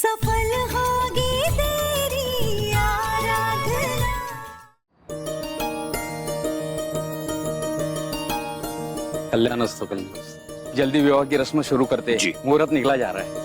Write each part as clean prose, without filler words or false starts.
सफल होगी तेरी आराधना। कल्याणस्तु कल्याणस्तु। जल्दी विवाह की रस्म शुरू करते हैं। मुहूर्त निकला जा रहा है।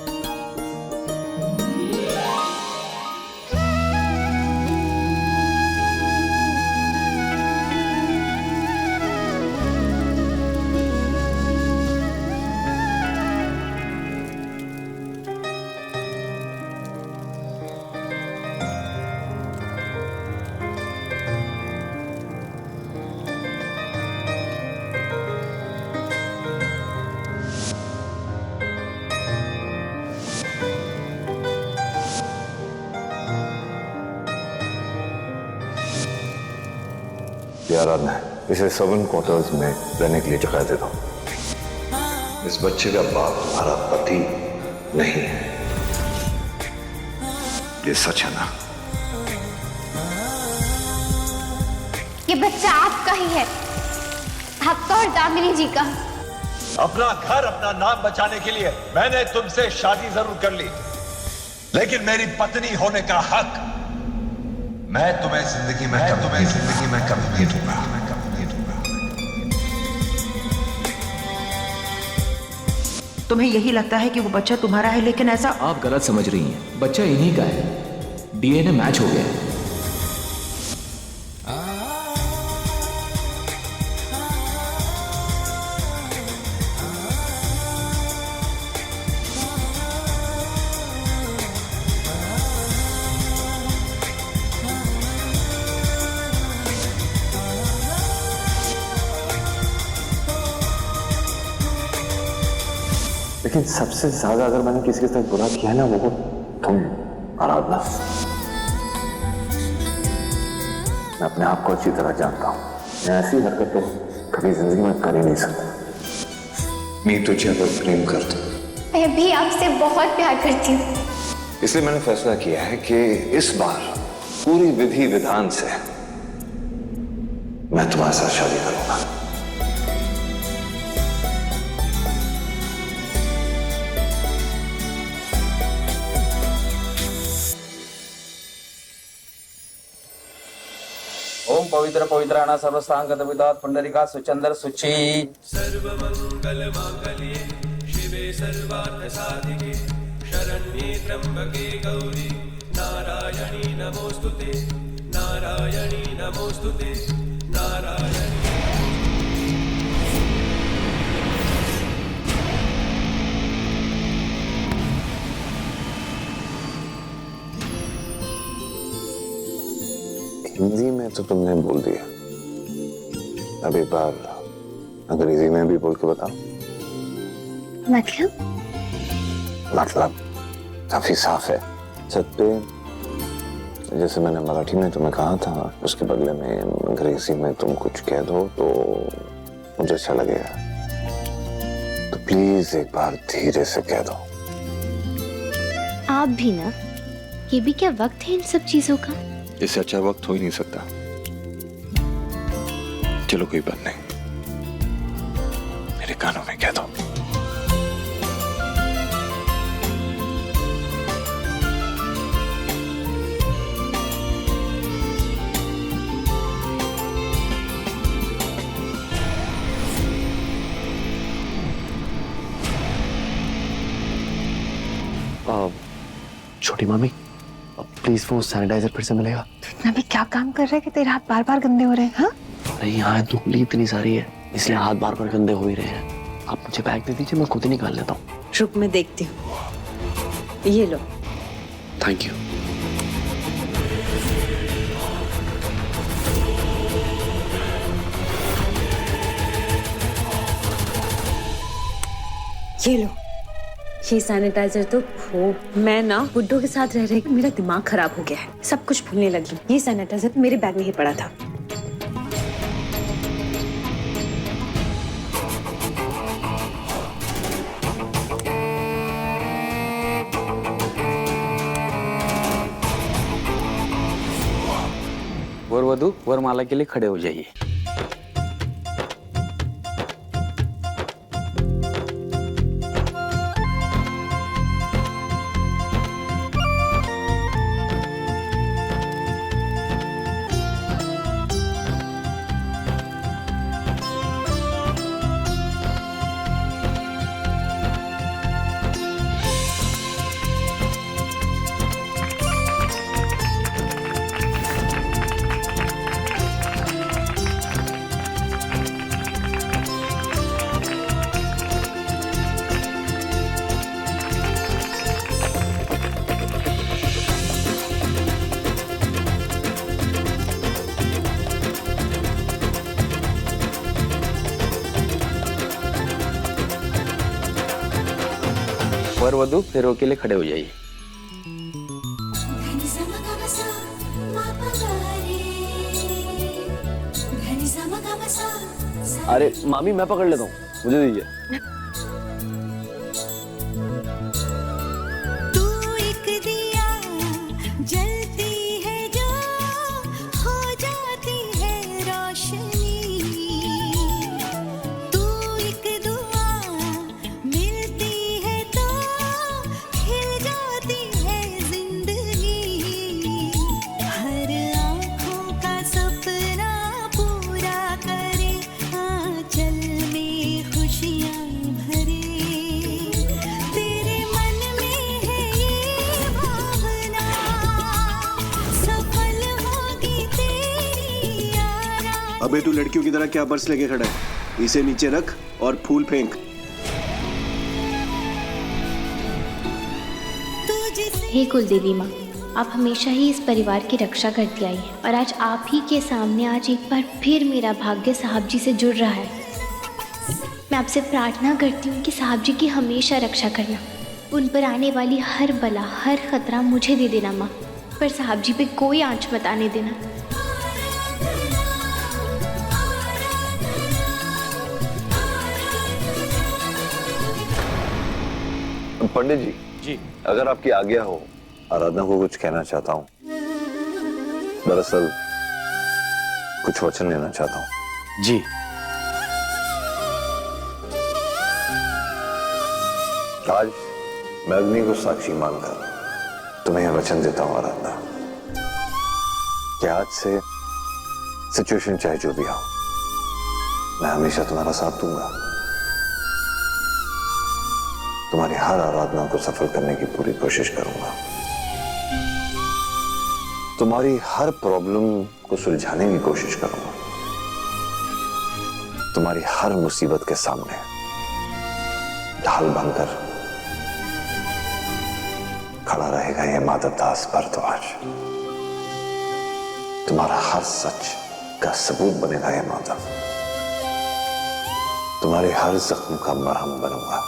आराधना है, इसे 7 क्वार्टर्स में रहने के लिए जगह देता हूं। इस बच्चे का बाप तुम्हारा पति नहीं है, ये सच है ना? ये बच्चा आपका ही है, आपका और दामिनी जी का। अपना घर, अपना नाम बचाने के लिए मैंने तुमसे शादी जरूर कर ली, लेकिन मेरी पत्नी होने का हक मैं तुम्हें जिंदगी में कभी नहीं दूंगा। तुम्हें यही लगता है कि वो बच्चा तुम्हारा है, लेकिन ऐसा आप गलत समझ रही हैं। बच्चा इन्हीं का है, डीएनए मैच हो गया है। लेकिन सबसे ज्यादा अगर मैंने किसी के साथ बुरा किया ना, वो तुम आराधना। मैं अपने आप को अच्छी तरह जानता हूं, मैं ऐसी हरकत तो कभी जिंदगी में कर ही नहीं सकता। मैं तुझे अगर प्रेम करता हूं, मैं भी आपसे बहुत प्यार करती हूँ, इसलिए मैंने फैसला किया है कि इस बार पूरी विधि विधान से मैं तुम्हारे साथ शादी करूंगा। ओम पवित्र पवित्राणा सर्वस्तांगतविदात पुंडरीका सुचंदर सुचि। सर्वमंगल मांगल्ये शिवे सर्वार्थ साधिके शरण्ये त्र्यंबके गौरी नारायणी नमोस्तुते नारायणी नमोस्तुते नारायणी। हिंदी में तो तुमने बोल दिया, अब एक बार अंग्रेजी में भी बोल के बताओ। मतलब काफी साफ है। सत्य, जैसे मैंने मराठी में तुम्हें कहा था, उसके बदले में अंग्रेजी में तुम कुछ कह दो तो मुझे अच्छा लगेगा। तो प्लीज एक बार धीरे से कह दो। आप भी ना, ये भी क्या वक्त है इन सब चीजों का। इससे अच्छा वक्त हो ही नहीं सकता। चलो कोई बात नहीं, मेरे कानों में कह दो। छोटी मामी, प्लीज वो सैनिटाइजर फिर से मिलेगा। इतना भी क्या काम कर रहा है कि तेरे हाथ बार बार गंदे हो रहे हैं? हाँ? नहीं, यहाँ धूली इतनी सारी है, इसलिए हाथ बार बार गंदे हो ही रहे हैं। आप मुझे बैग दे दीजिए, मैं खुद ही निकाल लेता हूँ। रुक, मैं देखती हूँ। ये लो। Thank you. ये लो, ये सैनिटाइजर तो हो। मैं ना बुड्ढों के साथ रह रहे मेरा दिमाग खराब हो गया है, सब कुछ भूलने लगी। ये सैनिटाइजर मेरे बैग में ही पड़ा था। वर वधू वरमाला के लिए खड़े हो जाइए। वर वधु फेरों के लिए खड़े हो जाइए। धनी सा म ग म सा मा प ग रे, धनी सा म ग म सा सा। अरे मामी मैं पकड़ लेता हूँ, मुझे दीजिए। तू एक दिया जलती है जो हो जाती है रोशनी, तू एक दुआ मिलती है तो खिल जाती है जिंदगी, हर आँखों का सपना पूरा करे आंचल में खुशियाँ भरे, तेरे मन में है ये भावना, सफल होगी तेरी आराधना। अबे तू लड़कियों की तरह क्या पर्स लेके खड़ा है? इसे नीचे रख और फूल फेंक। हे कुलदेवी माँ, आप हमेशा ही इस परिवार की रक्षा करती आई हैं और आज आप ही के सामने आज एक बार फिर मेरा भाग्य साहब जी से जुड़ रहा है। मैं आपसे प्रार्थना करती हूँ कि साहब जी की हमेशा रक्षा करना, उन पर आने वाली हर बला हर खतरा मुझे दे देना माँ, पर साहब जी पे कोई आंच मत आने देना। पंडित जी, अगर आपकी आज्ञा हो, आराधना को कुछ कहना चाहता हूँ। दरअसल कुछ वचन लेना चाहता हूँ। जी। आज मैं अग्नि को साक्षी मानकर तुम्हें यह वचन देता हूँ आराधना, कि आज से सिचुएशन चाहे जो भी हो, मैं हमेशा तुम्हारा साथ दूंगा। तुम्हारी हर आराधना को सफल करने की पूरी कोशिश करूंगा। तुम्हारी हर प्रॉब्लम को सुलझाने की कोशिश करूंगा। तुम्हारी हर मुसीबत के सामने ढाल बनकर खड़ा रहेगा ये माधव दास भरद्वाज। तुम्हारा हर सच का सबूत बनेगा ये माधव। तुम्हारे हर जख्म का मरहम बनूंगा।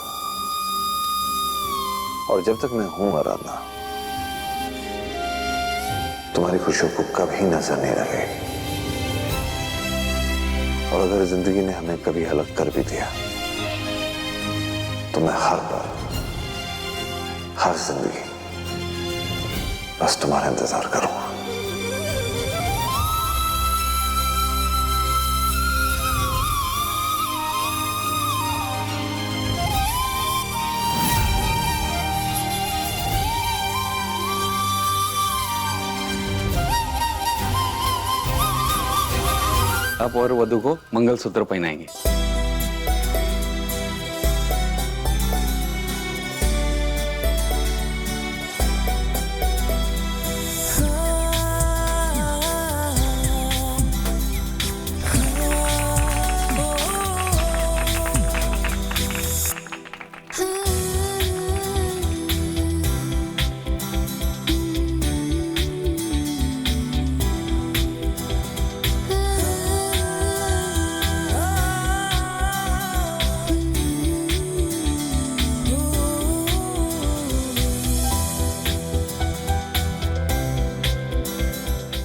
और जब तक मैं हूं आराधना, तुम्हारी खुशियों को कभी नजर नहीं लगे। और अगर जिंदगी ने हमें कभी अलग कर भी दिया, तो मैं हर पल हर जिंदगी बस तुम्हारा इंतजार करूंगा। आप और वधु को मंगलसूत्र पहनाएंगे।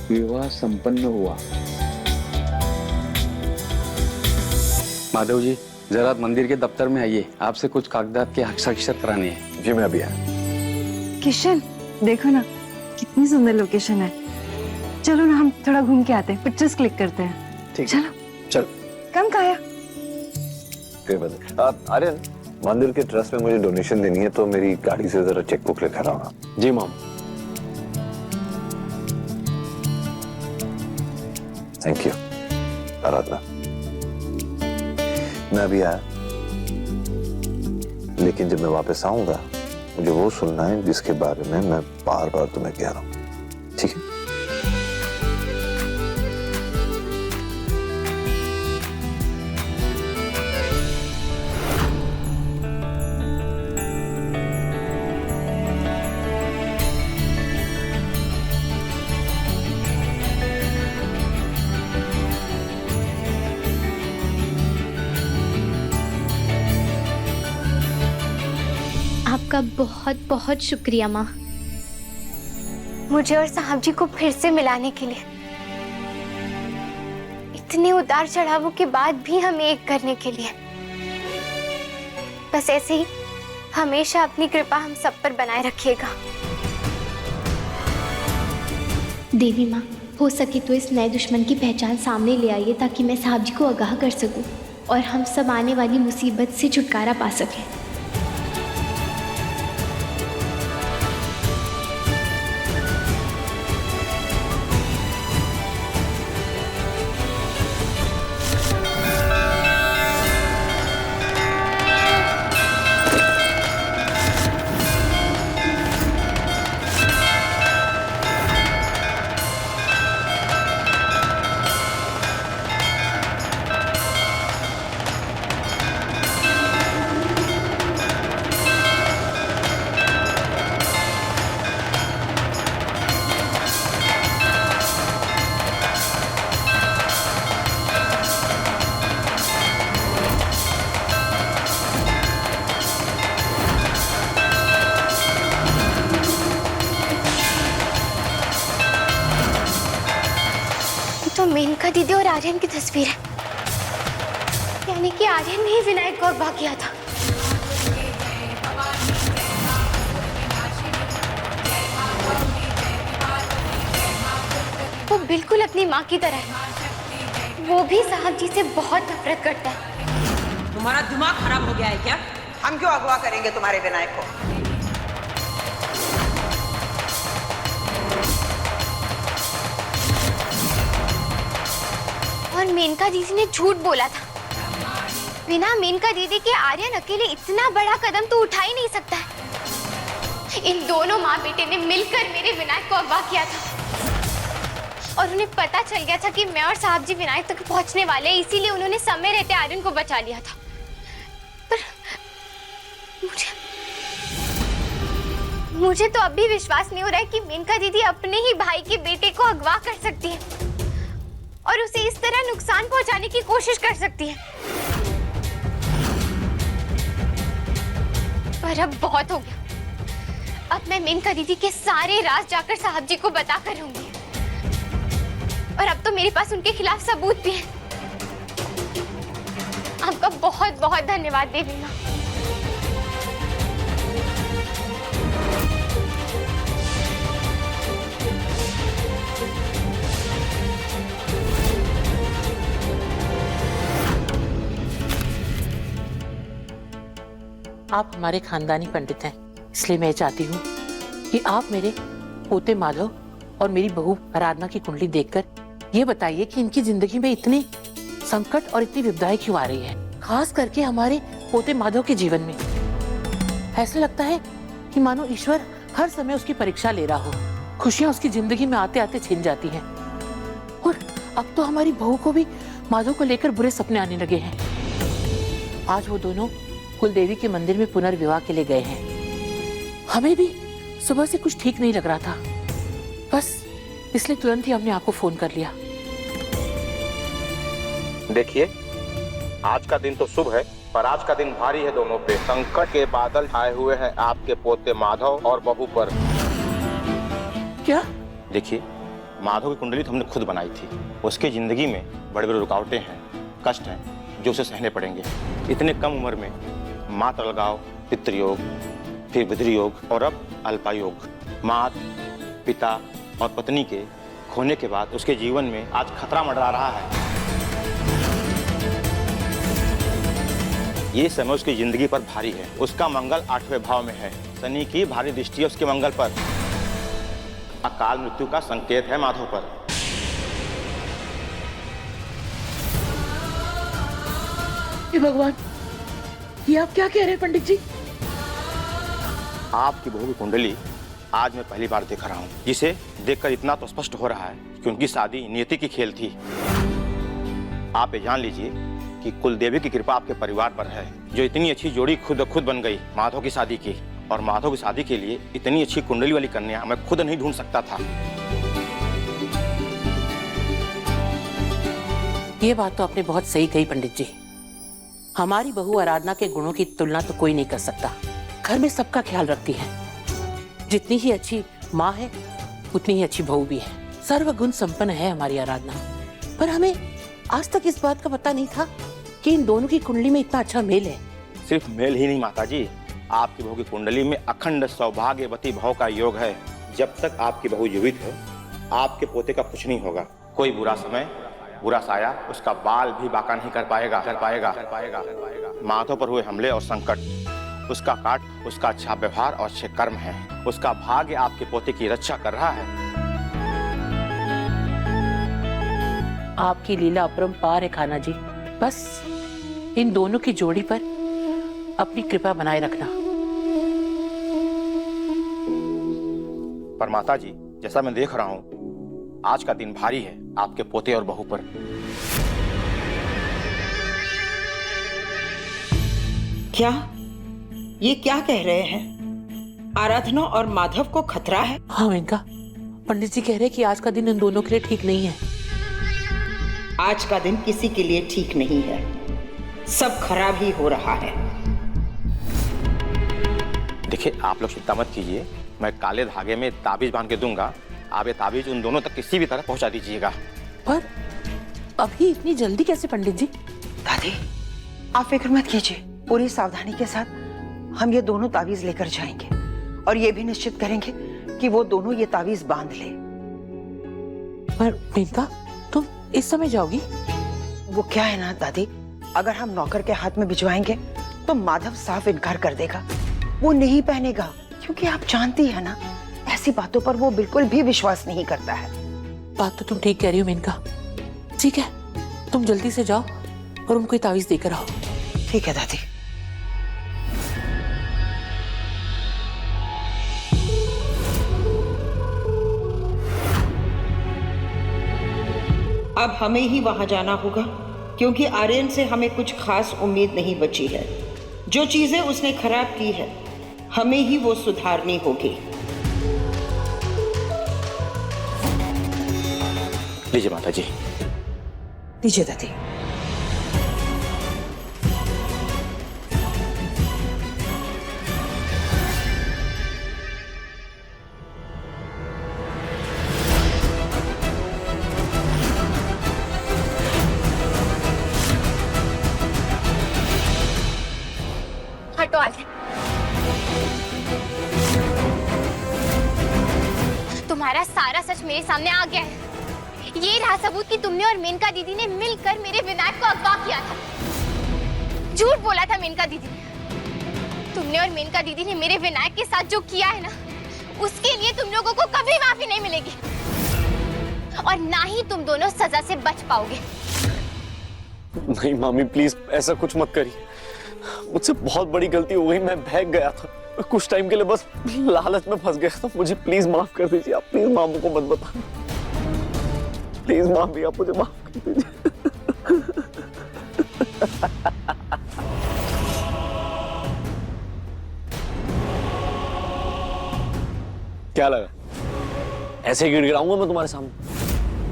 विवाह संपन्न हुआ। माधव जी, जरा मंदिर के दफ्तर में आइए, आपसे कुछ कागजात के हस्ताक्षर कराने हैं। जी मैं अभी आया। किशन, देखो ना कितनी सुंदर लोकेशन है। चलो ना हम थोड़ा घूम के आते हैं, पिक्चर्स क्लिक करते हैं। ठीक, चलो चल। कम खाया। आर्यन, मंदिर के ट्रस्ट में मुझे डोनेशन देनी है, तो मेरी गाड़ी से जरा चेक बुक लेकर आना। जी माम। थैंक यू आराधना। मैं अभी आया, लेकिन जब मैं वापस आऊंगा मुझे वो सुनना है जिसके बारे में मैं बार बार तुम्हें कह रहा हूं, ठीक है? आपका बहुत बहुत शुक्रिया माँ, मुझे और साहब जी को फिर से मिलाने के लिए, इतने उतार चढ़ावों के बाद भी हमें एक करने के लिए। बस ऐसे ही हमेशा अपनी कृपा हम सब पर बनाए रखिएगा। देवी माँ, हो सके तो इस नए दुश्मन की पहचान सामने ले आइए ताकि मैं साहब जी को आगाह कर सकूं और हम सब आने वाली मुसीबत से छुटकारा पा सकें। तो मेनका दीदी और आर्यन की तस्वीर है, यानी कि आर्यन ने ही विनायक को अगवा किया था। वो बिल्कुल अपनी माँ की तरह है, वो भी साहब जी से बहुत नफरत करता है। तुम्हारा दिमाग खराब हो गया है क्या? हम क्यों अगवा करेंगे तुम्हारे विनायक को? और मेनका दीदी ने झूठ बोला था। बिना मेनका दीदी के आर्यन अकेले इतना बड़ा कदम तो उठा ही नहीं सकता है। इन दोनों माँ बेटे ने मिलकर मेरे विनायक को अगवा किया था और उन्हें पता चल गया था कि मैं और साहब जी विनायक तक पहुंचने वाले हैं, इसीलिए उन्होंने समय रहते आर्यन को बचा लिया था। पर मुझे तो अब भी विश्वास नहीं हो रहा है कि मेनका दीदी अपने ही भाई के बेटे को अगवा कर सकती है और उसे इस तरह नुकसान पहुंचाने की कोशिश कर सकती है। पर अब बहुत हो गया। अब मैं मेनका दीदी के सारे राज जाकर साहब जी को बता कर रहूंगी और अब तो मेरे पास उनके खिलाफ सबूत भी है। आपका बहुत बहुत धन्यवाद देवी माँ। आप हमारे खानदानी पंडित हैं, इसलिए मैं चाहती हूँ कि आप मेरे पोते माधव और मेरी बहू आराधना की कुंडली देखकर ये बताइए कि इनकी जिंदगी में इतनी संकट और इतनी विपदाएं क्यों आ रही है, खास करके हमारे पोते माधव के जीवन में। ऐसा लगता है कि मानो ईश्वर हर समय उसकी परीक्षा ले रहा हो, खुशियां उसकी जिंदगी में आते आते छिन जाती हैं। और अब तो हमारी बहू को भी माधव को लेकर बुरे सपने आने लगे हैं। आज वो दोनों कुलदेवी के मंदिर में पुनर्विवाह के लिए गए हैं। हमें भी सुबह से कुछ ठीक नहीं लग रहा था, बस इसलिए तुरंत ही हमने आपको फोन कर लिया। देखिए, आज का दिन तो शुभ है, पर आज का दिन भारी है दोनों पे। संकट के बादल छाए हुए हैं आपके पोते माधव और बहू पर। क्या? देखिए, माधव की कुंडली तो हमने खुद बनाई थी। उसकी जिंदगी में बड़े बड़े रुकावटें हैं, कष्ट हैं, जो उसे सहने पड़ेंगे। इतने कम उम्र में मात अलगाव, पितृयोग, फिर विद्रयोग और अब अल्पायोग। मात, पिता और पत्नी के खोने के बाद उसके जीवन में आज खतरा मंडरा रहा है। ये समय उसकी जिंदगी पर भारी है। उसका मंगल 8वें भाव में है। शनि की भारी दृष्टि है उसके मंगल पर। अकाल मृत्यु का संकेत है माधव पर। हे भगवान, ये आप क्या कह रहे हैं पंडित जी? आपकी बहू की कुंडली आज मैं पहली बार देख रहा हूँ, जिसे देखकर इतना तो स्पष्ट हो रहा है कि उनकी शादी नियति की खेल थी। आप ये जान लीजिए कि कुलदेवी की कृपा आपके परिवार पर है, जो इतनी अच्छी जोड़ी खुद बन गई माधव की शादी की। और माधव की शादी के लिए इतनी अच्छी कुंडली वाली कन्या मैं खुद नहीं ढूंढ सकता था। ये बात तो आपने बहुत सही कही पंडित जी। हमारी बहू आराधना के गुणों की तुलना तो कोई नहीं कर सकता, घर में सबका ख्याल रखती है। जितनी ही अच्छी माँ है उतनी ही अच्छी बहू भी है। सर्वगुण संपन्न है हमारी आराधना। पर हमें आज तक इस बात का पता नहीं था कि इन दोनों की कुंडली में इतना अच्छा मेल है। सिर्फ मेल ही नहीं माता जी, आपकी बहू की कुंडली में अखंड सौभाग्यवती भाव का योग है। जब तक आपकी बहू जीवित है आपके पोते का कुछ नहीं होगा। कोई बुरा समय, बुरा साया उसका बाल भी बाका नहीं कर पाएगा। माधव पर हुए हमले और संकट उसका काट, उसका अच्छा व्यवहार और अच्छे कर्म है। उसका भाग्य आपके पोते की रक्षा कर रहा है। आपकी लीला अपरंपार है खाना जी। बस इन दोनों की जोड़ी पर अपनी कृपा बनाए रखना। पर माता जी, जैसा मैं देख रहा हूँ आज का दिन भारी है आपके पोते और बहू पर। क्या ये क्या कह रहे हैं? आराधना और माधव को खतरा है? हाँ इनका पंडित जी कह रहे हैं कि आज का दिन इन दोनों के लिए ठीक नहीं है। आज का दिन किसी के लिए ठीक नहीं है, सब खराब ही हो रहा है। देखिए आप लोग चिंता मत कीजिए, मैं काले धागे में ताबीज बांध के दूंगा। आप ये ताबीज उन दोनों तक किसी भी तरह पहुंचा दीजिएगा। पर अभी इतनी जल्दी कैसे पंडित जी? दादी आप फिक्र मत कीजिए, पूरी सावधानी के साथ हम ये दोनों ताबीज लेकर जाएंगे और ये भी निश्चित करेंगे कि वो दोनों ये ताबीज बांध ले। पर मेनका तुम इस समय जाओगी? वो क्या है ना दादी, अगर हम नौकर के हाथ में भिजवाएंगे तो माधव साफ इनकार कर देगा, वो नहीं पहनेगा। क्योंकि आप जानती है ना ऐसी बातों पर वो बिल्कुल भी विश्वास नहीं करता है। बात तो तुम ठीक कह रही हो मेनका। ठीक है तुम जल्दी से जाओ और उनको ताबीज देकर आओ। ठीक है दादी। अब हमें ही वहां जाना होगा क्योंकि आर्यन से हमें कुछ खास उम्मीद नहीं बची है। जो चीजें उसने खराब की है हमें ही वो सुधारनी होगी। लीजिए माता जी। लीजिए दादी। हटो आज। तुम्हारा सारा सच मेरे सामने आ गया है। ये रहा सबूत कि तुमने और मेनका दीदी ने मिलकर मेरे विनायक को अगवा किया था। झूठ बोला था मेनका दीदी ने। तुमने और मेनका दीदी ने मेरे विनायक के साथ जो किया है ना, उसके लिए तुम लोगों को कभी माफी नहीं मिलेगी और ना ही तुम दोनों सजा से बच पाओगे। नहीं मामी प्लीज ऐसा कुछ मत करिए, मुझसे बहुत बड़ी गलती हो गई। मैं बहक गया था, कुछ टाइम के लिए बस लालच में फंस गया था। मुझे प्लीज माफ कर दीजिए। आप प्लीज मामू को मत बताना, प्लीज मामी आप मुझे माफ कर दीजिए। क्या लगा ऐसे गिड़गिड़ाऊंगा मैं तुम्हारे सामने,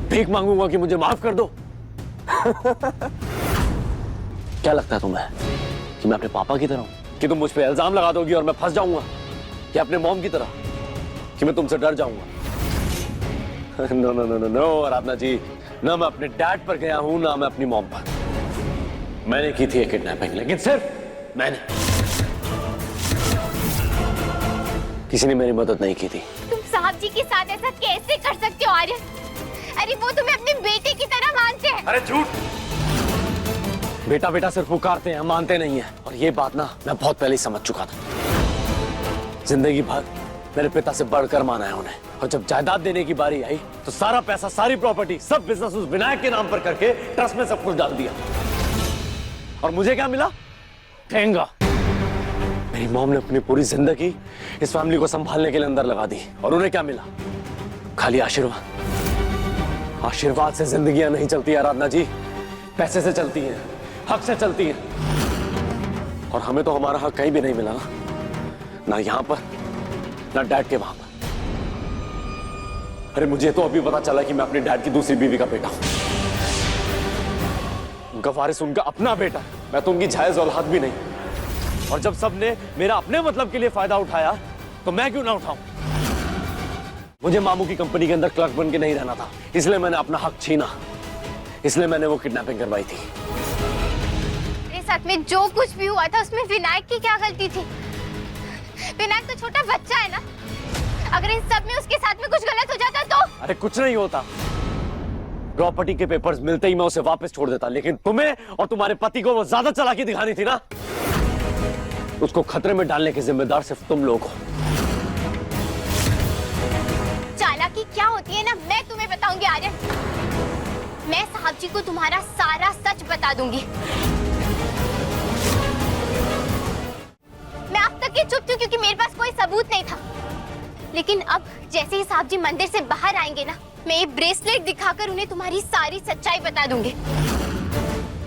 भीख मांगूंगा कि मुझे माफ कर दो? क्या लगता है तुम्हें कि मैं अपने पापा की तरह हूं, कि तुम मुझ पे इल्जाम लगा दोगी और मैं फंस जाऊंगा, या अपने मॉम की तरह कि मैं तुमसे डर जाऊंगा? No no no no no Aradhana ji, ना मैं अपने डैड पर गया हूं ना मैं अपनी मॉम पर। मैंने की थी किडनैपिंग, लेकिन सिर्फ मैंने, किसी ने मेरी मदद नहीं की थी। तुम साहब जी के साथ ऐसा कैसे कर सकते हो आर्यन? अरे वो तुम्हें अपने बेटे की तरह मानते हैं। अरे झूठ, बेटा बेटा सिर्फ पुकारते हैं, मानते नहीं है। और ये बात ना मैं बहुत पहले ही समझ चुका था। जिंदगी भर मेरे पिता से बढ़कर माना है उन्हें, और जब जायदाद देने की बारी आई तो सारा पैसा, सारी प्रॉपर्टी, सब बिजनेस उस विनायक के नाम पर करके ट्रस्ट में सब कुछ डाल दिया। और मुझे क्या मिला? ठेंगा। मेरी मॉम ने अपनी पूरी जिंदगी इस फैमिली को संभालने के लिए अंदर लगा दी, और उन्हें क्या मिला? खाली आशीर्वाद। आशीर्वाद से जिंदगियां नहीं चलती आराधना जी, पैसे से चलती हैं, हक से चलती हैं। और हमें तो हमारा हक कहीं भी नहीं मिला ना, ना यहां पर ना डैड के वहां पर। अरे मुझे तो अभी पता चला कि मैं अपने डैड की दूसरी बीवी का बेटा हूं। उनका वारिस उनका अपना बेटा, मैं तो उनकी जायज औलाद भी नहीं। और जब सबने मेरा अपने मतलब के लिए फायदा उठाया तो मैं क्यों ना उठाऊं? मुझे मामू की कंपनी के अंदर क्लर्क बन के नहीं रहना था, इसलिए मैंने अपना हक छीना, इसलिए मैंने वो किडनैपिंग करवाई थी। मेरे साथ में जो कुछ भी हुआ था उसमें विनायक की क्या गलती थी? विनायक तो छोटा बच्चा है ना, अगर इन सब में उसके साथ में कुछ गलत हो जाता तो? अरे कुछ नहीं होता, प्रॉपर्टी के पेपर्स मिलते ही मैं उसे वापस छोड़ देता, लेकिन तुम्हें और तुम्हारे पति को वो ज्यादा चालाकी दिखानी थी ना, उसको खतरे में डालने के जिम्मेदार सिर्फ तुम लोग हो। चालाकी क्या होती है ना मैं तुम्हें बताऊंगी आर्यन। मैं साहब जी को तुम्हारा सारा सच बता दूंगी। मैं अब तक ये चुप थी क्योंकि मेरे पास कोई सबूत नहीं था, लेकिन अब जैसे ही साहब जी मंदिर से बाहर आएंगे ना, मैं ये ब्रेसलेट दिखाकर उन्हें तुम्हारी सारी सच्चाई बता दूंगी।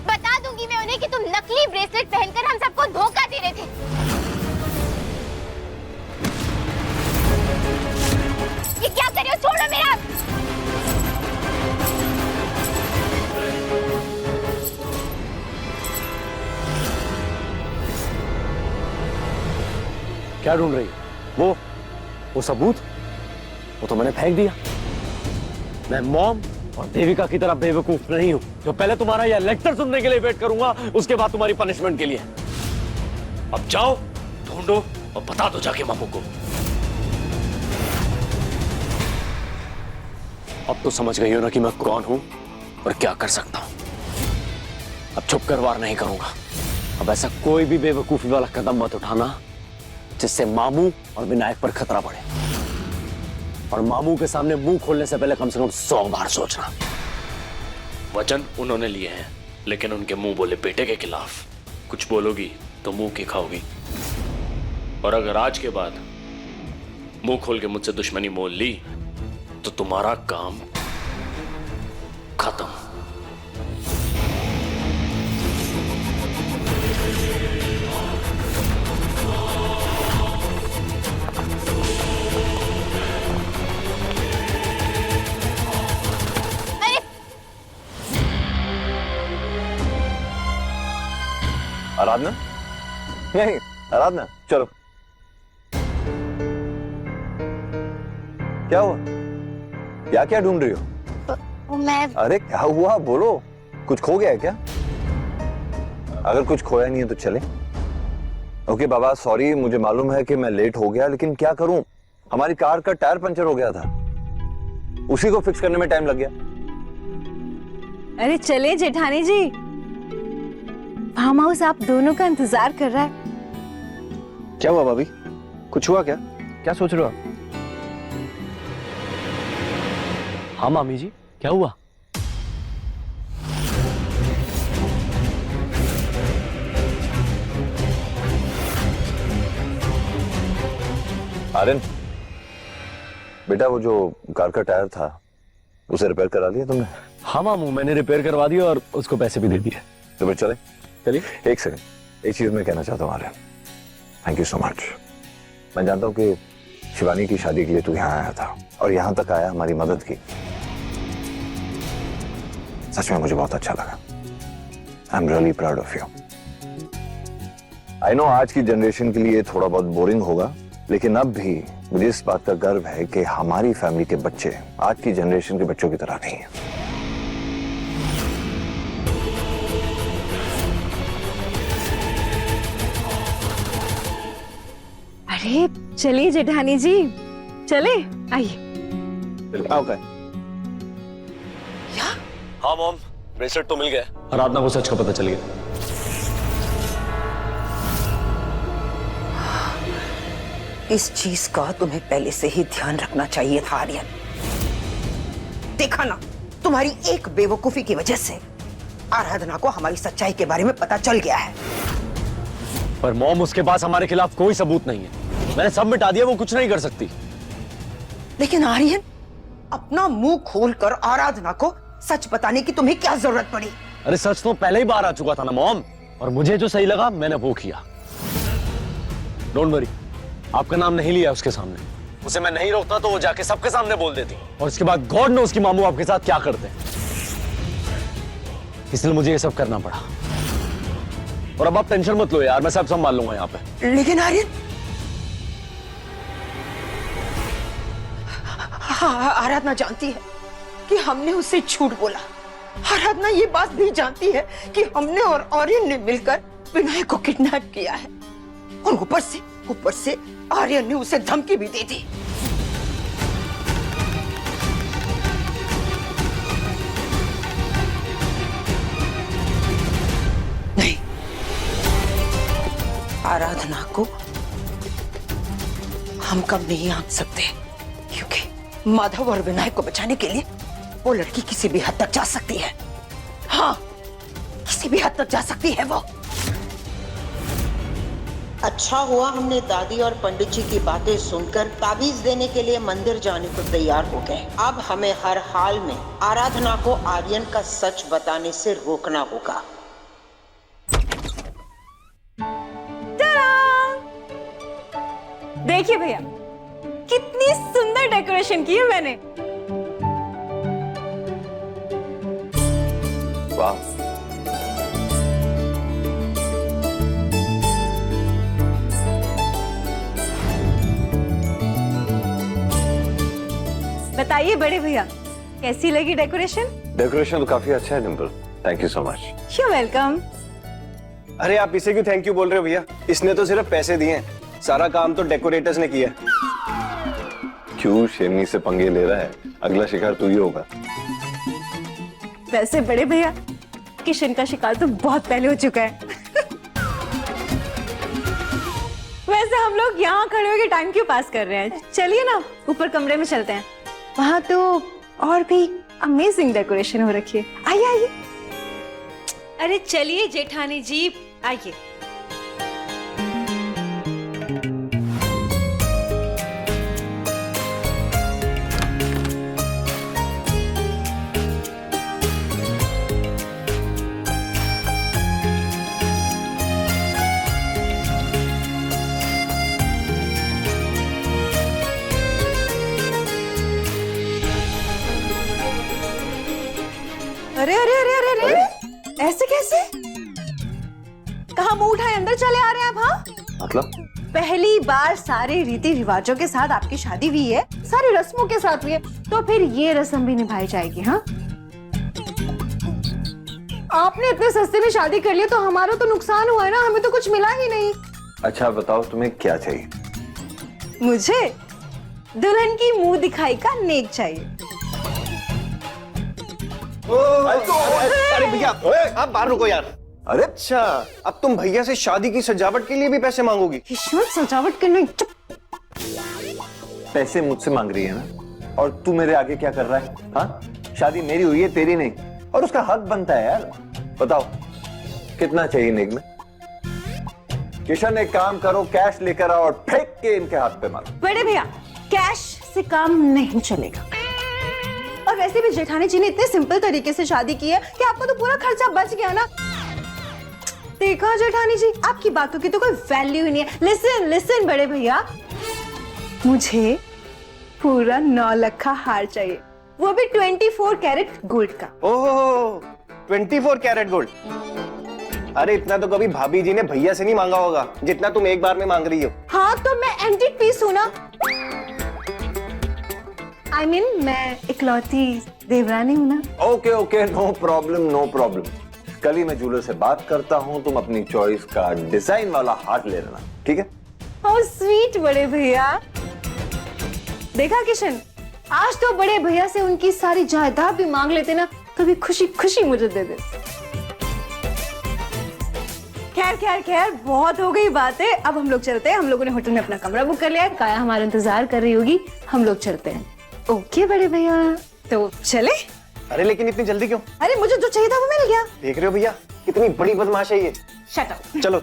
बता दूंगी मैं उन्हें कि तुम नकली ब्रेसलेट पहनकर हम सबको धोखा दे रहे थे। ये क्या कर रहे हो? छोड़ो मेरा। क्या ढूंढ रही है? वो सबूत? वो तो मैंने फेंक दिया। मैं मॉम और देविका की तरह बेवकूफ नहीं हूं जो पहले तुम्हारा यह लेक्चर सुनने के लिए वेट करूंगा, उसके बाद तुम्हारी पनिशमेंट के लिए। अब जाओ, ढूंढो और बता दो जाके मामू को। अब तो समझ गई हो ना कि मैं कौन हूं और क्या कर सकता हूं। अब छुप कर वार नहीं करूंगा। अब ऐसा कोई भी बेवकूफी वाला कदम मत उठाना जिससे मामू और विनायक पर खतरा पड़े, और मामू के सामने मुंह खोलने से पहले कम से कम 100 बार सोचना। वचन उन्होंने लिए हैं, लेकिन उनके मुंह बोले बेटे के खिलाफ कुछ बोलोगी तो मुंह की खाओगी। और अगर आज के बाद मुंह खोल के मुझसे दुश्मनी मोल ली तो तुम्हारा काम खत्म। आराधना? नहीं, आराधना चलो। क्या हुआ? क्या ढूंढ रही हो? मैं अरे क्या हुआ बोलो, कुछ खो गया है क्या? अगर कुछ खोया नहीं है तो चले। ओके बाबा, सॉरी, मुझे मालूम है कि मैं लेट हो गया, लेकिन क्या करूं, हमारी कार का टायर पंचर हो गया था, उसी को फिक्स करने में टाइम लग गया। अरे चले जेठानी जी, फार्म हाउस आप दोनों का इंतजार कर रहा है। क्या हुआ भाभी, कुछ हुआ क्या? क्या सोच रहे हो आप? हाँ मामी जी, क्या हुआ? आर्यन बेटा, वो जो कार का टायर था उसे रिपेयर करा लिया तुमने? हाँ मामू, मैंने रिपेयर करवा दिया और उसको पैसे भी दे दिए। तो फिर चले। चलिए। एक सेकंड, एक चीज मैं कहना चाहता हूँ Aryan, thank you so much. मैं जानता हूँ कि शिवानी की शादी के लिए तू यहाँ आया था और यहाँ तक आया हमारी मदद की। सच में मुझे बहुत अच्छा लगा। I am really proud of you. I know आज की जनरेशन के लिए थोड़ा बहुत बोरिंग होगा, लेकिन अब भी मुझे इस बात का गर्व है कि हमारी फैमिली के बच्चे आज की जनरेशन के बच्चों की तरह नहीं है। अरे चलिए जेठानी जी, चले, आइए। ओके। हाँ मॉम, ब्रेसलेट तो मिल गया। आराधना को सच का पता चल गया। इस चीज का तुम्हें पहले से ही ध्यान रखना चाहिए था आर्यन। देखा ना, तुम्हारी एक बेवकूफी की वजह से आराधना को हमारी सच्चाई के बारे में पता चल गया है। पर मॉम, उसके पास हमारे खिलाफ कोई सबूत नहीं है। मैंने सब मिटा दिया, वो कुछ नहीं कर सकती। लेकिन आर्यन, अपना मुंह खोलकर आराधना को सच बताने की तुम्हें क्या जरूरत पड़ी? अरे सच तो पहले ही बाहर आ चुका था ना मॉम, और मुझे जो सही लगा मैंने वो किया। डोंट वरी, आपका नाम नहीं लिया उसके सामने। उसे मैं नहीं रोकता तो वो जाके सबके सामने बोल देती, और उसके बाद गॉड ने उसकी मामू आपके साथ क्या करते हैं। इसलिए मुझे ये सब करना पड़ा। और अब आप टेंशन मत लो यार, मैं सब संभाल लूंगा यहाँ पे। लेकिन आर्यन, आराधना जानती है कि हमने उससे झूठ बोला। आराधना ये बात भी जानती है कि हमने और आर्यन ने मिलकर विनायक को किडनैप किया है, और ऊपर से आर्यन ने उसे धमकी भी दी थी। नहीं, आराधना को हम कब नहीं आंक सकते, क्योंकि माधव और विनायक को बचाने के लिए वो लड़की किसी भी हद तक जा सकती है। हाँ, किसी भी हद तक जा सकती है वो। अच्छा हुआ हमने दादी और पंडित जी की बातें सुनकर ताबीज देने के लिए मंदिर जाने को तैयार हो गए। अब हमें हर हाल में आराधना को आर्यन का सच बताने से रोकना होगा। देखिए भैया, कितनी सुंदर डेकोरेशन की है मैंने। वाह, बताइए बड़े भैया, कैसी लगी डेकोरेशन? डेकोरेशन तो काफी अच्छा है Dimple, thank you so much. You welcome. अरे आप इसे क्यों थैंक यू बोल रहे हो भैया? इसने तो सिर्फ पैसे दिए हैं, सारा काम तो डेकोरेटर्स ने किया। क्यों शेरनी से पंगे ले रहा है? अगला शिकार तू ही होगा। वैसे बड़े भैया, किशन का शिकार तो बहुत पहले हो चुका है। वैसे हम लोग यहाँ खड़े होकर टाइम क्यों पास कर रहे हैं? चलिए ना ऊपर कमरे में चलते हैं, वहां तो और भी अमेजिंग डेकोरेशन हो रखी है। आइए आइए। अरे चलिए जेठानी जी, आइए। अरे अरे अरे अरे अरे, ऐसे कैसे? कहाँ मुंह उठाए अंदर चले आ रहे हैं आप? हाँ, मतलब पहली बार सारे रीति रिवाजों के साथ आपकी शादी हुई है, सारी रस्मों के साथ हुई है, तो फिर ये रस्म भी निभाई जाएगी। हाँ, आपने इतने सस्ते में शादी कर लिया तो हमारा तो नुकसान हुआ है ना, हमें तो कुछ मिला ही नहीं। अच्छा बताओ तुम्हें क्या चाहिए? मुझे दुल्हन की मुंह दिखाई का नेक चाहिए। अरे भैया, आप बाहर रुको यार। अरे अच्छा, अब तुम भैया से शादी की सजावट के लिए भी पैसे मांगोगी? सजावट करने पैसे मुझसे मांग रही है ना, और तू मेरे आगे क्या कर रहा है? हाँ, शादी मेरी हुई है, तेरी नहीं, और उसका हक बनता है यार। बताओ कितना चाहिए नेक में? किशन एक काम करो, कैश लेकर आओ और फेंक के इनके हाथ पे मारो। बड़े भैया, कैश से काम नहीं चलेगा, और वैसे भी जेठानी जी ने इतने सिंपल तरीके से शादी की है कि आपको तो पूरा खर्चा बच गया ना। देखा जेठानी जी, आपकी बातों की तो कोई वैल्यू ही नहीं है। लिसन लिसन बड़े भैया, मुझे पूरा 9 लाख का हार चाहिए, वो भी 24 कैरेट गोल्ड का। ओह, 24 कैरेट गोल्ड? अरे इतना तो कभी भाभी जी ने भैया से नहीं मांगा होगा जितना तुम एक बार में मांग रही हो। हाँ, तो मैं एंटीक पीस हूं ना। I mean, मैं इकलौती देवरानी हूँ ना। Okay okay, no problem no problem. कल ही मैं ज्वेलर से बात करता हूँ, तुम अपनी चॉइस का डिजाइन वाला हार्ट ले लेना, ठीक है? हाउ स्वीट बड़े भैया। देखा किशन, आज तो बड़े भैया से उनकी सारी जायदाद भी मांग लेते ना, तो भी खुशी खुशी मुझे दे दे। खैर खैर खैर, बहुत हो गई बातें, अब हम लोग चलते हैं। हम लोगों ने होटल में अपना कमरा बुक कर लिया है, काया हमारा इंतजार कर रही होगी, हम लोग चलते हैं। ओके बड़े भैया, तो चले? अरे लेकिन इतनी जल्दी क्यों? अरे मुझे जो चाहिए था वो मिल गया। देख रहे हो भैया, कितनी बड़ी बदमाश है ये। Shut up. चलो।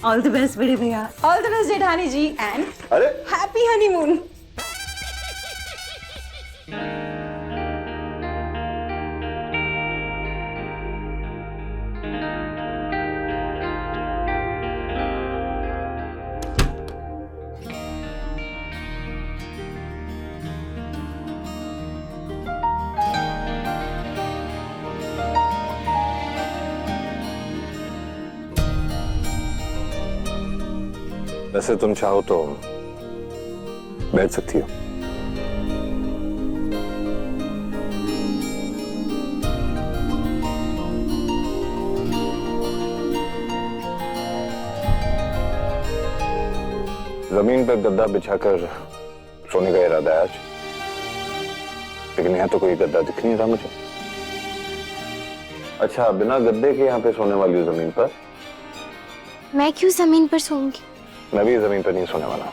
ऑल द बेस्ट बड़े भैया। ऑल द बेस्ट जेठानी जी, एंड अरे हैप्पी हनीमून। वैसे तुम चाहो तो बैठ सकती हो। जमीन पर गद्दा बिछाकर सोने का इरादा है आज, लेकिन यहाँ तो कोई गद्दा दिख नहीं रहा मुझे। अच्छा, बिना गद्दे के यहाँ पे सोने वाली हो जमीन पर? मैं क्यों जमीन पर सोऊंगी? मैं भी जमीन पर नहीं सोने वाला,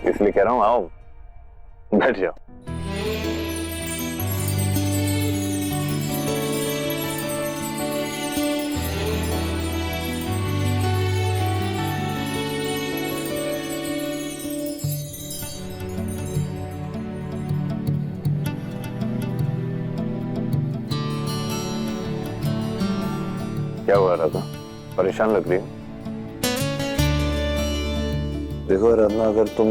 इसलिए कह रहा हूँ आओ बैठ जाओ। क्या हुआ राधा, परेशान लग रही हो? देखो राधा, अगर तुम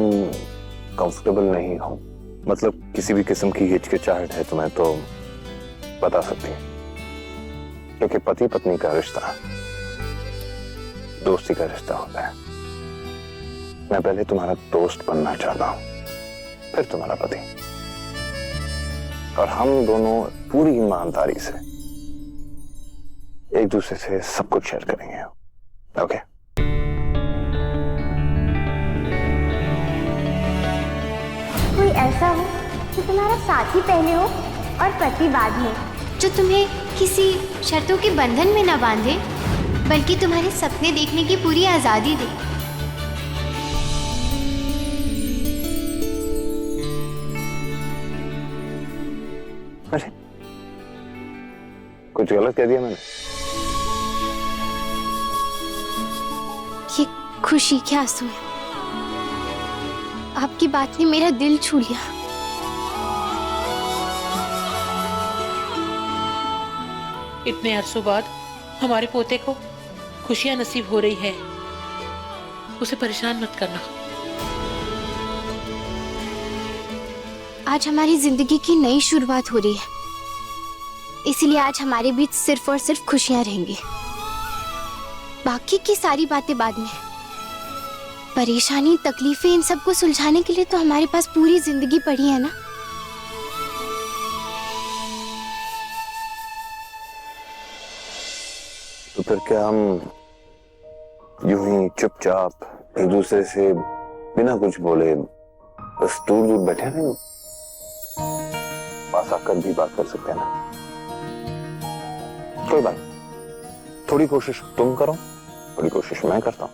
कंफर्टेबल नहीं हो, मतलब किसी भी किस्म की हिचकिचाहट है तुम्हें, तो बता सकती है, क्योंकि पति पत्नी का रिश्ता दोस्ती का रिश्ता होता है। मैं पहले तुम्हारा दोस्त बनना चाहता हूं, फिर तुम्हारा पति, और हम दोनों पूरी ईमानदारी से एक दूसरे से सब कुछ शेयर करेंगे। ओके? कोई ऐसा हो जो तुम्हारा साथी पहले हो और पति बाद में, जो तुम्हें किसी शर्तों के बंधन में न बांधे, बल्कि तुम्हारे सपने देखने की पूरी आजादी दे। अरे कुछ गलत कह दिया मैंने? ये खुशी के आंसू है। आपकी बात ने मेरा दिल छू लिया। इतने अरसों बाद हमारे पोते को खुशियां नसीब हो रही है, उसे परेशान मत करना। आज हमारी जिंदगी की नई शुरुआत हो रही है, इसीलिए आज हमारे बीच सिर्फ और सिर्फ खुशियां रहेंगी। बाकी की सारी बातें बाद में। परेशानी, तकलीफें, इन सब को सुलझाने के लिए तो हमारे पास पूरी जिंदगी पड़ी है ना। तो फिर क्या हम यूं ही चुपचाप एक दूसरे से बिना कुछ बोले बस दूर दूर बैठे रहें? पास आकर भी बात कर सकते हैं ना? कोई बात, थोड़ी कोशिश तुम करो, थोड़ी कोशिश मैं करता हूं।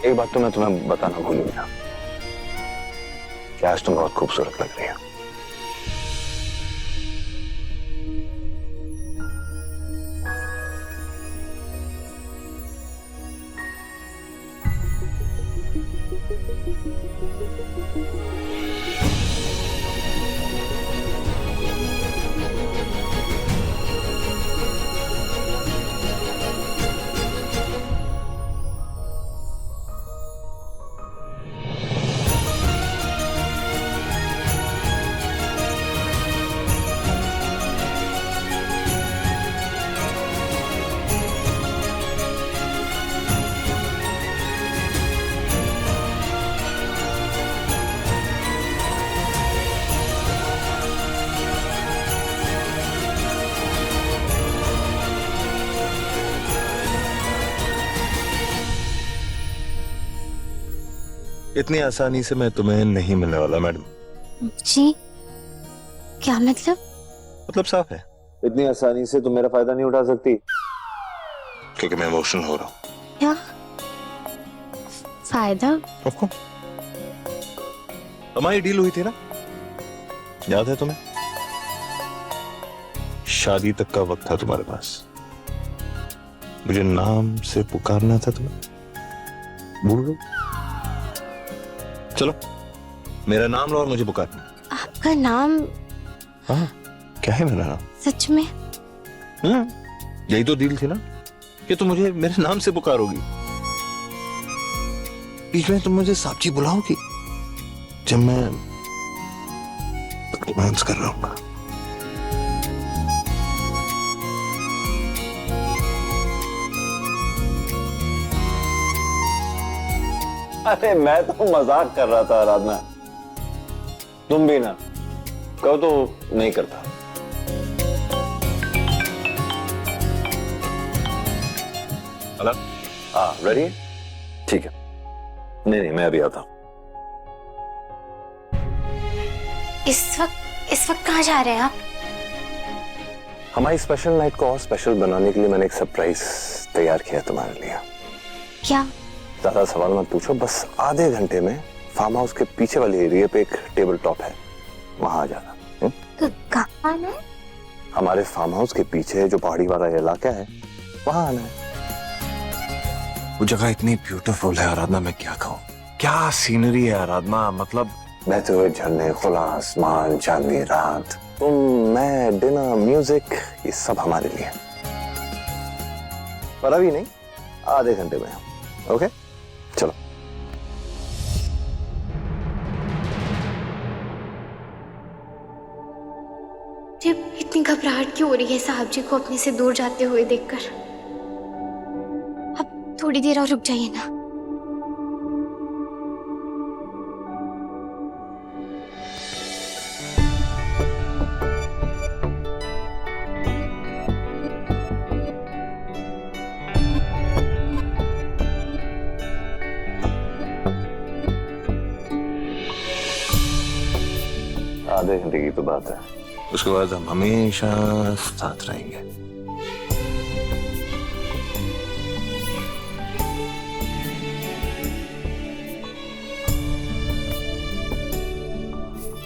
एक बात तो मैं तुम्हें बताना भूल गया कि आज तुम बहुत खूबसूरत लग रही हो। इतनी आसानी से मैं तुम्हें नहीं मिलने वाला मैडम। जी, क्या मतलब? मतलब साफ है, इतनी आसानी से तुम मेरा फायदा नहीं उठा सकती, क्योंकि मैं इमोशनल हो रहा हूं। क्या फायदा? हमारी डील हुई थी ना, याद है तुम्हें? शादी तक का वक्त था तुम्हारे पास, मुझे नाम से पुकारना था तुम्हें, भूल गए? चलो मेरा नाम लो और मुझे पुकार। आपका नाम? हाँ क्या है मेरा नाम? सच में? यही तो डील थी ना कि तुम मुझे मेरे नाम से पुकारोगी। बीच में तुम मुझे साहब जी बुलाओगी जब मैं रोमांस कर रहा हूँ। अरे मैं तो मजाक कर रहा था आराधना, तुम भी ना कहो तो नहीं करता। हेलो, हाँ रेडी? ठीक है। नहीं मैं अभी आता हूँ। इस वक्त कहाँ जा रहे हैं आप? हमारी स्पेशल नाइट को और स्पेशल बनाने के लिए मैंने एक सरप्राइज तैयार किया तुम्हारे लिए। क्या? ज्यादा सवाल मत पूछो, बस आधे घंटे में फार्म हाउस के पीछे वाले एरिया पे एक टेबल टॉप है, वहां आ जाना। कहाँ आना है? हमारे फार्म हाउस के पीछे जो पहाड़ी वाला इलाका है वहां आना है। वो जगह इतनी ब्यूटीफुल है आराधना, मैं क्या कहूँ, क्या सीनरी है आराधना। मतलब बहते हुए झरने, खुला आसमान, चांदनी रात, तुम, मैं, डिनर, म्यूजिक, ये सब हमारे लिए। पर अभी नहीं, आधे घंटे में। ओके चलो। इतनी घबराहट क्यों हो रही है साहब जी को अपने से दूर जाते हुए देखकर? अब थोड़ी देर और रुक जाइए ना। आधे घंटे की तो बात है, उसके बाद हम हमेशा साथ रहेंगे।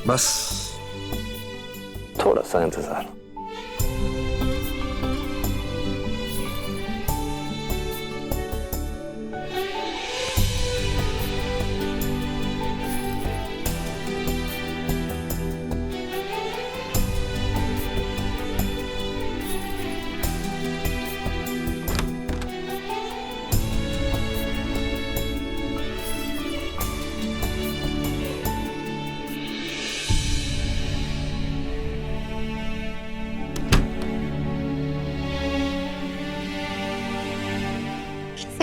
बस थोड़ा सा इंतजार।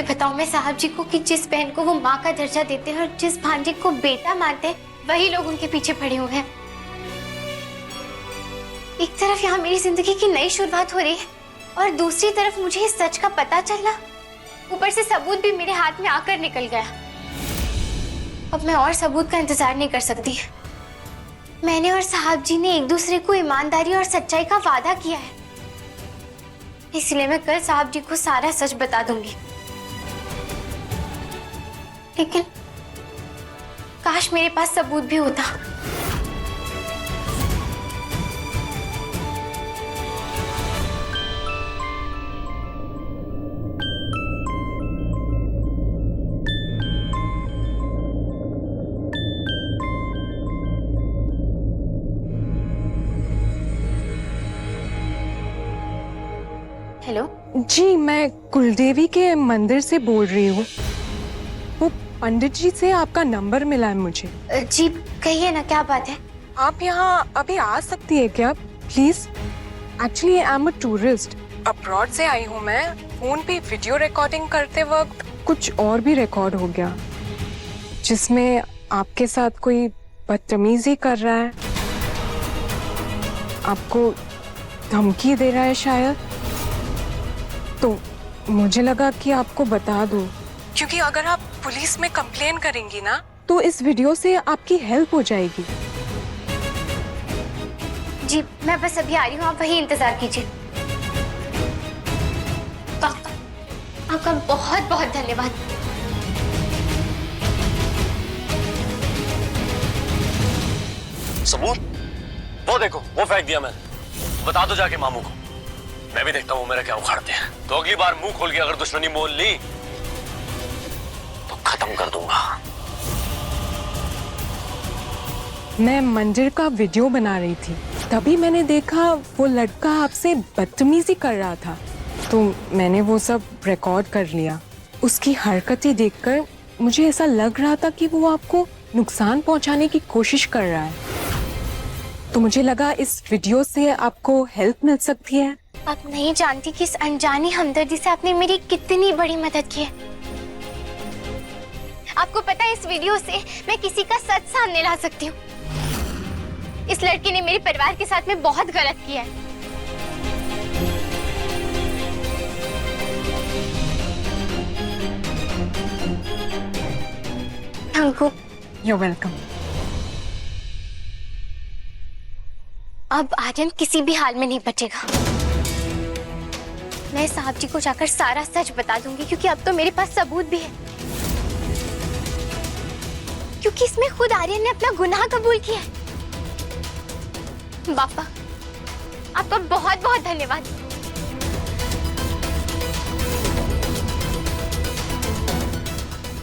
बताओ मैं साहब जी को कि जिस बहन को वो माँ का दर्जा देते हैं और जिस भांजे को बेटा मानते हैं, वही लोग उनके पीछे पड़े हुए हैं। एक तरफ यहाँ मेरी जिंदगी की नई शुरुआत हो रही है और दूसरी तरफ मुझे इस सच का पता चला, ऊपर से सबूत भी मेरे हाथ में आकर निकल गया। अब मैं और सबूत का इंतजार नहीं कर सकती। मैंने और साहब जी ने एक दूसरे को ईमानदारी और सच्चाई का वादा किया है, इसलिए मैं कल साहब जी को सारा सच बता दूंगी। लेकिन काश मेरे पास सबूत भी होता। हेलो जी, मैं कुलदेवी के मंदिर से बोल रही हूँ। वो पंडित जी से आपका नंबर मिला है मुझे। जी कहिए ना, क्या बात है? आप यहाँ अभी आ सकती है क्या please? Actually I am a tourist, abroad से आई हूँ मैं। फोन पे वीडियो रिकॉर्डिंग करते वक्त कुछ और भी रिकॉर्ड हो गया, जिसमें आपके साथ कोई बदतमीजी कर रहा है, आपको धमकी दे रहा है शायद। तो मुझे लगा कि आपको बता दूं, क्योंकि अगर आप पुलिस में कंप्लेन करेंगी ना तो इस वीडियो से आपकी हेल्प हो जाएगी। जी मैं बस अभी आ रही हूँ, आप वही इंतजार कीजिए। आपका बहुत बहुत धन्यवाद। सबूत? वो देखो, वो फेंक दिया मैंने। बता दो जाके मामू को, मैं भी देखता हूँ वो मेरा क्या उखाड़ते हैं। तो अगली बार मुंह खोल के अगर दुश्मनी मोल ली तो खत्म कर दूंगा। मैं मंदिर का वीडियो बना रही थी, तभी मैंने देखा वो लड़का आपसे बदतमीजी कर रहा था, तो मैंने वो सब रिकॉर्ड कर लिया। उसकी हरकतें देखकर मुझे ऐसा लग रहा था कि वो आपको नुकसान पहुंचाने की कोशिश कर रहा है, तो मुझे लगा इस वीडियो से आपको हेल्प मिल सकती है। आप नहीं जानती कि इस अनजानी हमदर्दी से आपने मेरी कितनी बड़ी मदद की है। आपको पता है इस वीडियो से मैं किसी का सच सामने ला सकती हूँ। इस लड़के ने मेरे परिवार के साथ में बहुत गलत किया है। Thank you. You're welcome. अब आर्यन किसी भी हाल में नहीं बचेगा। मैं साहब जी को जाकर सारा सच बता दूंगी, क्योंकि अब तो मेरे पास सबूत भी है। क्योंकि इसमें खुद आर्यन ने अपना गुनाह कबूल किया है। बापा, आपका बहुत बहुत धन्यवाद।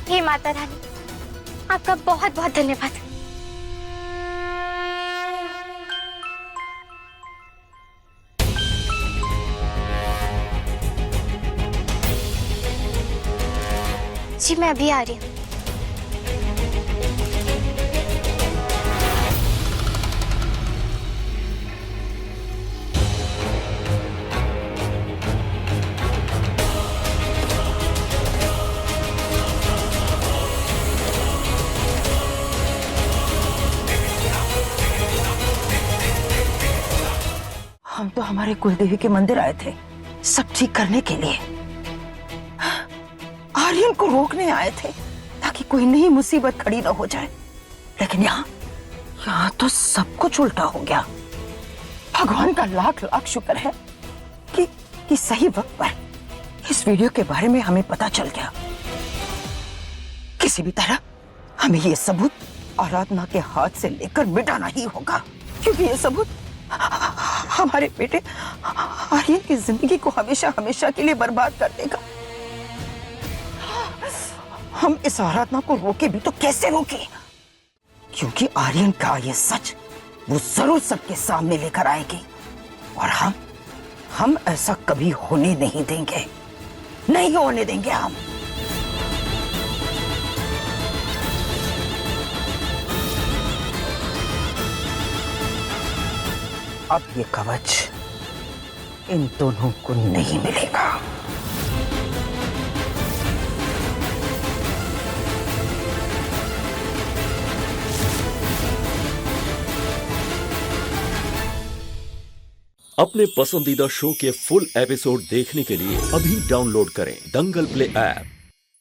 हे माता रानी, आपका बहुत बहुत धन्यवाद। जी मैं अभी आ रही हूँ। हम तो हमारे कुलदेवी के मंदिर आए थे सब ठीक करने के लिए, आर्यन को रोकने आए थे ताकि कोई नई मुसीबत खड़ी न हो जाए, लेकिन यहाँ तो सब कुछ उल्टा हो गया। भगवान का लाख लाख शुक्र है कि सही वक्त पर इस वीडियो के बारे में हमें पता चल गया। किसी भी तरह हमें ये सबूत आराधना के हाथ से लेकर मिटाना ही होगा, क्योंकि ये सबूत हमारे बेटे आर्यन की जिंदगी को हमेशा हमेशा के लिए बर्बाद कर देगा। हम इस आराधना को रोके भी तो कैसे रोके, क्योंकि आर्यन का ये सच वो जरूर सबके सामने लेकर आएगी, और हम ऐसा कभी होने नहीं देंगे, नहीं होने देंगे हम। अब ये कवच इन दोनों को नहीं मिलेगा। अपने पसंदीदा शो के फुल एपिसोड देखने के लिए अभी डाउनलोड करें दंगल प्ले ऐप।